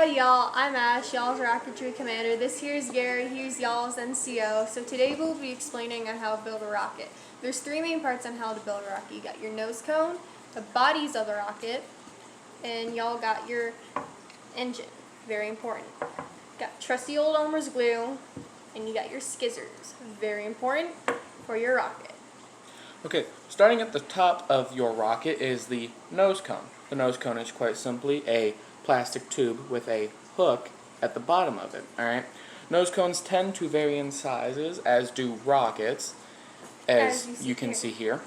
Howdy y'all, I'm Ash, y'all's rocketry commander. This here's Gary, he's y'all's NCO. So today we'll be explaining on how to build a rocket. There's three main parts on how to build a rocket. You got your nose cone, the bodies of the rocket, and y'all got your engine. Very important. Got trusty old Elmer's glue, and you got your skizzers. Very important for your rocket. Okay, starting at the top of your rocket is the nose cone. The nose cone is quite simply a plastic tube with a hook at the bottom of it, alright? Nose cones tend to vary in sizes, as do rockets, as you can see here.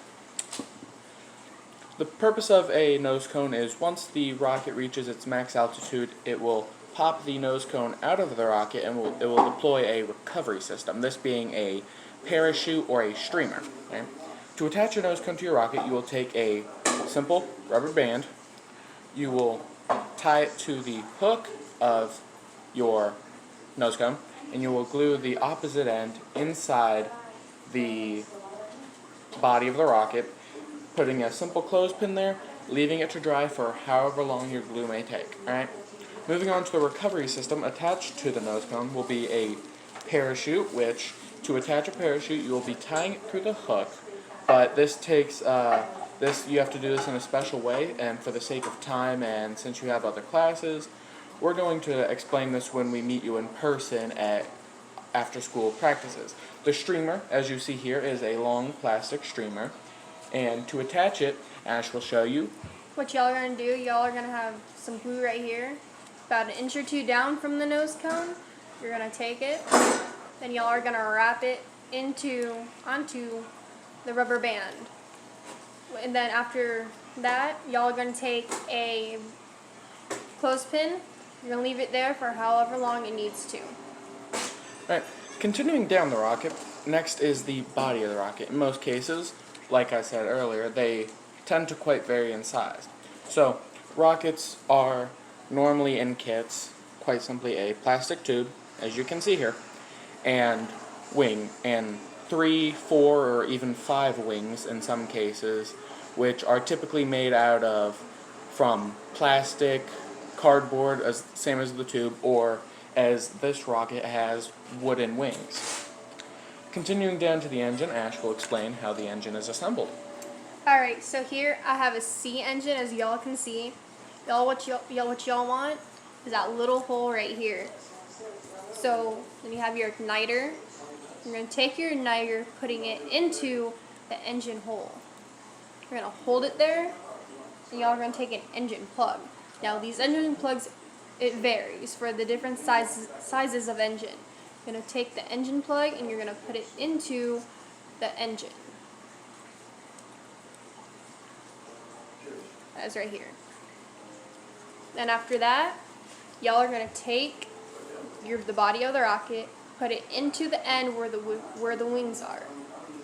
The purpose of a nose cone is once the rocket reaches its max altitude, it will pop the nose cone out of the rocket and it will deploy a recovery system, this being a parachute or a streamer. Okay? To attach your nose cone to your rocket, you will take a simple rubber band, you will tie it to the hook of your nose cone, and you will glue the opposite end inside the body of the rocket, putting a simple clothespin there, leaving it to dry for however long your glue may take. Alright? Moving on to the recovery system, attached to the nose cone will be a parachute, which to attach a parachute you will be tying it through the hook, but this takes you have to do this in a special way, and for the sake of time and since you have other classes, we're going to explain this when we meet you in person at after-school practices. The streamer, as you see here, is a long plastic streamer, and to attach it, Ash will show you. What y'all are going to do, y'all are going to have some glue right here, about an inch or two down from the nose cone. You're going to take it, then y'all are going to wrap it onto the rubber band. And then after that, y'all are going to take a clothespin, you're going to leave it there for however long it needs to. Alright, continuing down the rocket, next is the body of the rocket. In most cases, like I said earlier, they tend to quite vary in size. So, rockets are normally in kits, quite simply a plastic tube, as you can see here, and wing, and 3, 4, or even 5 wings in some cases, which are typically made from plastic, cardboard, same as the tube, or as this rocket has wooden wings. Continuing down to the engine, Ash will explain how the engine is assembled. Alright, so here I have a C engine, as y'all can see. What y'all want is that little hole right here. So then you have your igniter. You're going to take your igniter, putting it into the engine hole. You're going to hold it there, and y'all are going to take an engine plug. Now these engine plugs, it varies for the different sizes of engine. You're going to take the engine plug and you're going to put it into the engine. That's right here. Then after that, y'all are going to take the body of the rocket, put it into the end where the wings are,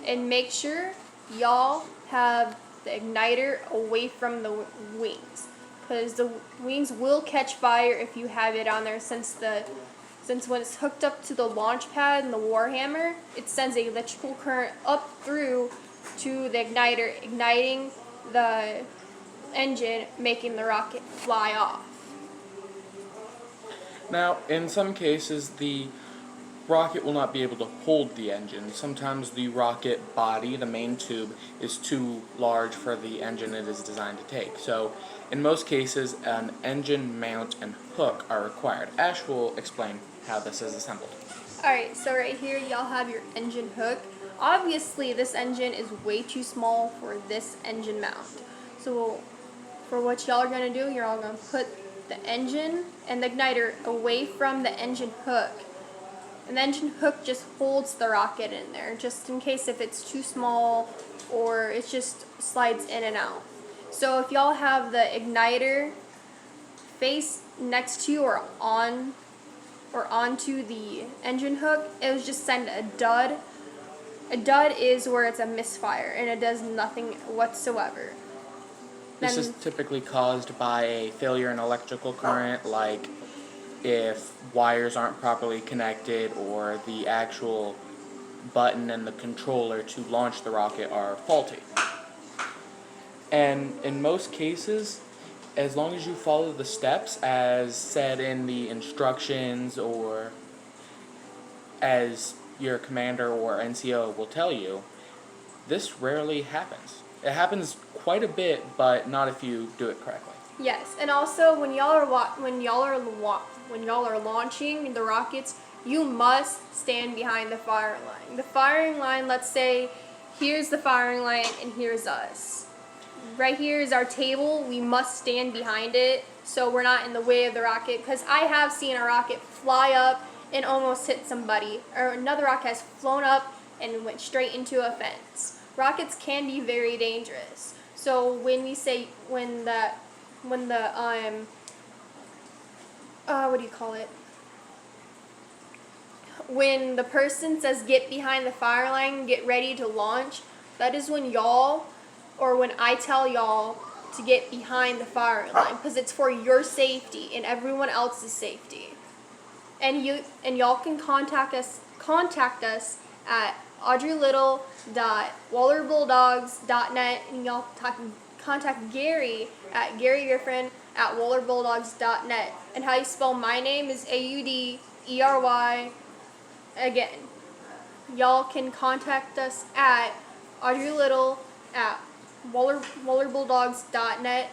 and make sure y'all have the igniter away from the wings, because the wings will catch fire if you have it on there, since when it's hooked up to the launch pad and the Warhammer, it sends an electrical current up through to the igniter, igniting the engine, making the rocket fly off. Now, in some cases, the rocket will not be able to hold the engine. Sometimes the rocket body, the main tube, is too large for the engine it is designed to take. So, in most cases, an engine mount and hook are required. Ash will explain how this is assembled. Alright, so right here y'all have your engine hook. Obviously, this engine is way too small for this engine mount. So, for what y'all are going to do, you're all going to put the engine and the igniter away from the engine hook. And the engine hook just holds the rocket in there, just in case if it's too small or it just slides in and out. So if y'all have the igniter face next to you or onto the engine hook, it will just send a dud. A dud is where it's a misfire and it does nothing whatsoever. This is typically caused by a failure in electrical current, like if wires aren't properly connected or the actual button and the controller to launch the rocket are faulty. And in most cases, as long as you follow the steps as said in the instructions or as your commander or NCO will tell you, this rarely happens. It happens quite a bit, but not if you do it correctly. Yes, and also when y'all are launching the rockets, you must stand behind the firing line. The firing line, let's say, here's the firing line and here's us. Right here is our table. We must stand behind it so we're not in the way of the rocket. Because I have seen a rocket fly up and almost hit somebody, or another rocket has flown up and went straight into a fence. Rockets can be very dangerous. So when we say when the what do you call it? When the person says get behind the fire line, get ready to launch, that is when y'all, or when I tell y'all to get behind the firing line, because it's for your safety and everyone else's safety. And y'all can contact us at audreylittle.wallerbulldogs.net, and y'all contact Gary at GaryGriffin@wallerbulldogs.net. And how you spell my name is AUDERY. Again, y'all can contact us at audreylittle@wallerbulldogs.net,